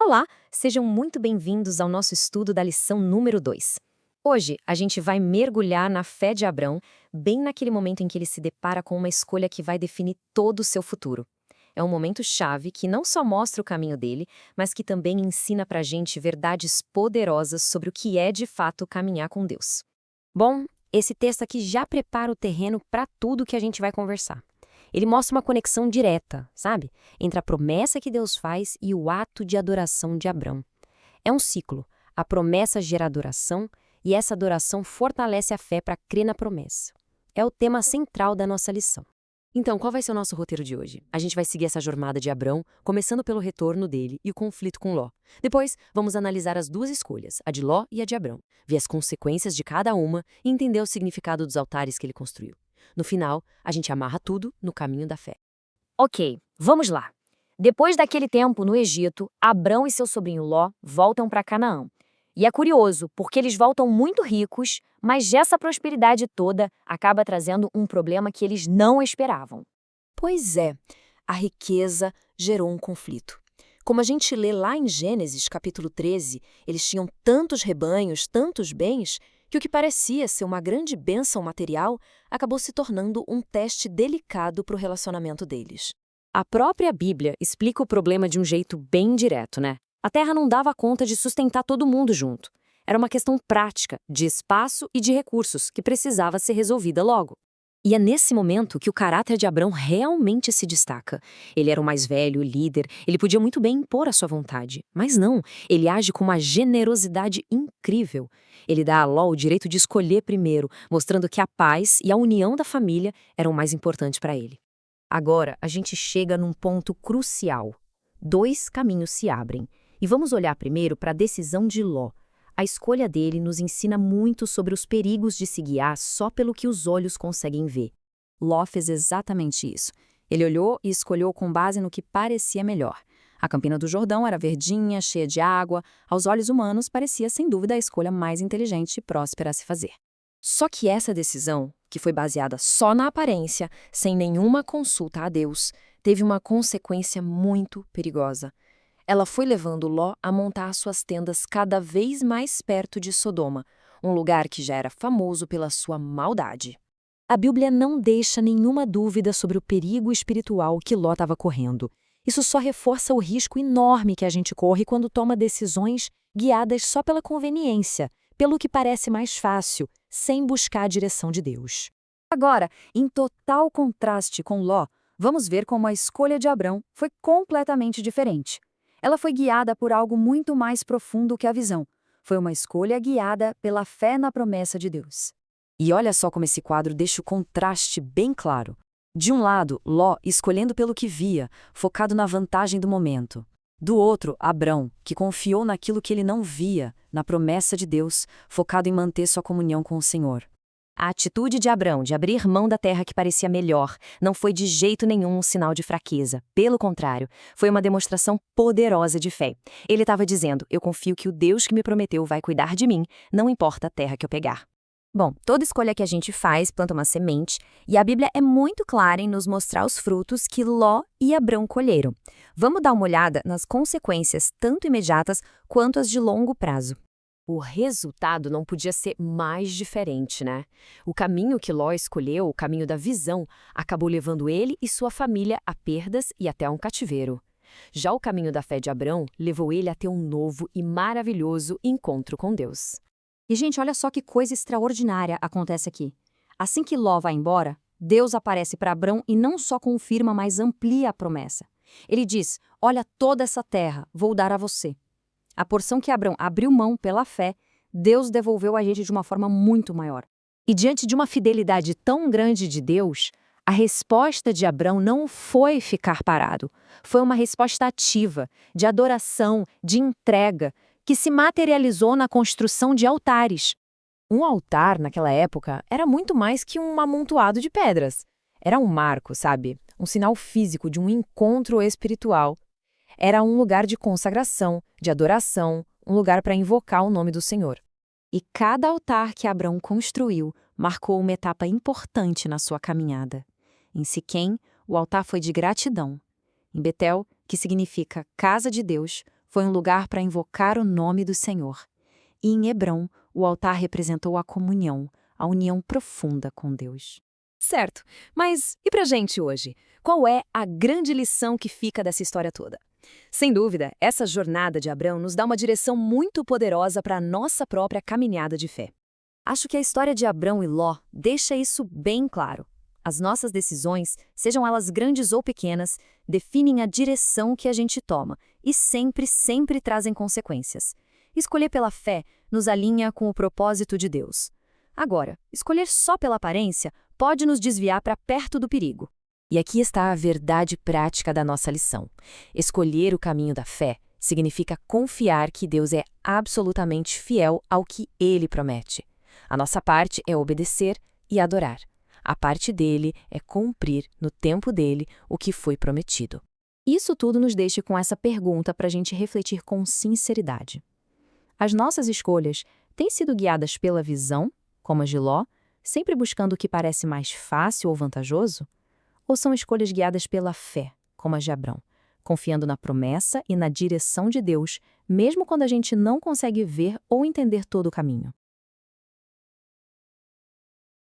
Olá, sejam muito bem-vindos ao nosso estudo da lição número 2. Hoje, a gente vai mergulhar na fé de Abrão, bem naquele momento em que ele se depara com uma escolha que vai definir todo o seu futuro. É um momento chave que não só mostra o caminho dele, mas que também ensina pra gente verdades poderosas sobre o que é de fato caminhar com Deus. Bom, esse texto aqui já prepara o terreno para tudo que a gente vai conversar. Ele mostra uma conexão direta, sabe? Entre a promessa que Deus faz e o ato de adoração de Abrão. É um ciclo. A promessa gera adoração e essa adoração fortalece a fé para crer na promessa. É o tema central da nossa lição. Então, qual vai ser o nosso roteiro de hoje? A gente vai seguir essa jornada de Abrão, começando pelo retorno dele e o conflito com Ló. Depois, vamos analisar as duas escolhas, a de Ló e a de Abrão, ver as consequências de cada uma e entender o significado dos altares que ele construiu. No final, a gente amarra tudo no caminho da fé. Ok, vamos lá. Depois daquele tempo no Egito, Abrão e seu sobrinho Ló voltam para Canaã. E é curioso, porque eles voltam muito ricos, mas essa prosperidade toda acaba trazendo um problema que eles não esperavam. Pois é, a riqueza gerou um conflito. Como a gente lê lá em Gênesis, capítulo 13, eles tinham tantos rebanhos, tantos bens, que o que parecia ser uma grande bênção material acabou se tornando um teste delicado para o relacionamento deles. A própria Bíblia explica o problema de um jeito bem direto, né? A terra não dava conta de sustentar todo mundo junto. Era uma questão prática, de espaço e de recursos, que precisava ser resolvida logo. E é nesse momento que o caráter de Abrão realmente se destaca. Ele era o mais velho, o líder, ele podia muito bem impor a sua vontade. Mas não, ele age com uma generosidade incrível. Ele dá a Ló o direito de escolher primeiro, mostrando que a paz e a união da família eram mais importantes para ele. Agora, a gente chega num ponto crucial. Dois caminhos se abrem. E vamos olhar primeiro para a decisão de Ló. A escolha dele nos ensina muito sobre os perigos de se guiar só pelo que os olhos conseguem ver. Ló fez exatamente isso. Ele olhou e escolheu com base no que parecia melhor. A Campina do Jordão era verdinha, cheia de água. Aos olhos humanos, parecia sem dúvida a escolha mais inteligente e próspera a se fazer. Só que essa decisão, que foi baseada só na aparência, sem nenhuma consulta a Deus, teve uma consequência muito perigosa. Ela foi levando Ló a montar suas tendas cada vez mais perto de Sodoma, um lugar que já era famoso pela sua maldade. A Bíblia não deixa nenhuma dúvida sobre o perigo espiritual que Ló estava correndo. Isso só reforça o risco enorme que a gente corre quando toma decisões guiadas só pela conveniência, pelo que parece mais fácil, sem buscar a direção de Deus. Agora, em total contraste com Ló, vamos ver como a escolha de Abrão foi completamente diferente. Ela foi guiada por algo muito mais profundo que a visão. Foi uma escolha guiada pela fé na promessa de Deus. E olha só como esse quadro deixa o contraste bem claro. De um lado, Ló escolhendo pelo que via, focado na vantagem do momento. Do outro, Abrão, que confiou naquilo que ele não via, na promessa de Deus, focado em manter sua comunhão com o Senhor. A atitude de Abrão de abrir mão da terra que parecia melhor não foi de jeito nenhum um sinal de fraqueza. Pelo contrário, foi uma demonstração poderosa de fé. Ele estava dizendo, eu confio que o Deus que me prometeu vai cuidar de mim, não importa a terra que eu pegar. Bom, toda escolha que a gente faz planta uma semente, e a Bíblia é muito clara em nos mostrar os frutos que Ló e Abrão colheram. Vamos dar uma olhada nas consequências tanto imediatas quanto as de longo prazo. O resultado não podia ser mais diferente, né? O caminho que Ló escolheu, o caminho da visão, acabou levando ele e sua família a perdas e até a um cativeiro. Já o caminho da fé de Abrão levou ele a ter um novo e maravilhoso encontro com Deus. E, gente, olha só que coisa extraordinária acontece aqui. Assim que Ló vai embora, Deus aparece para Abrão e não só confirma, mas amplia a promessa. Ele diz, olha toda essa terra, vou dar a você. A porção que Abrão abriu mão pela fé, Deus devolveu a gente de uma forma muito maior. E diante de uma fidelidade tão grande de Deus, a resposta de Abrão não foi ficar parado. Foi uma resposta ativa, de adoração, de entrega, que se materializou na construção de altares. Um altar, naquela época, era muito mais que um amontoado de pedras. Era um marco, sabe? Um sinal físico de um encontro espiritual. Era um lugar de consagração, de adoração, um lugar para invocar o nome do Senhor. E cada altar que Abrão construiu marcou uma etapa importante na sua caminhada. Em Siquém, o altar foi de gratidão. Em Betel, que significa casa de Deus, Foi um lugar para invocar o nome do Senhor. E em Hebrão, o altar representou a comunhão, a união profunda com Deus. Certo, mas e pra gente hoje? Qual é a grande lição que fica dessa história toda? Sem dúvida, essa jornada de Abrão nos dá uma direção muito poderosa para a nossa própria caminhada de fé. Acho que a história de Abrão e Ló deixa isso bem claro. As nossas decisões, sejam elas grandes ou pequenas, definem a direção que a gente toma e sempre trazem consequências. Escolher pela fé nos alinha com o propósito de Deus. Agora, escolher só pela aparência pode nos desviar para perto do perigo. E aqui está a verdade prática da nossa lição. Escolher o caminho da fé significa confiar que Deus é absolutamente fiel ao que Ele promete. A nossa parte é obedecer e adorar. A parte dele é cumprir, no tempo dele, o que foi prometido. Isso tudo nos deixa com essa pergunta para a gente refletir com sinceridade. As nossas escolhas têm sido guiadas pela visão, como as de Ló, sempre buscando o que parece mais fácil ou vantajoso? Ou são escolhas guiadas pela fé, como as de Abrão, confiando na promessa e na direção de Deus, mesmo quando a gente não consegue ver ou entender todo o caminho?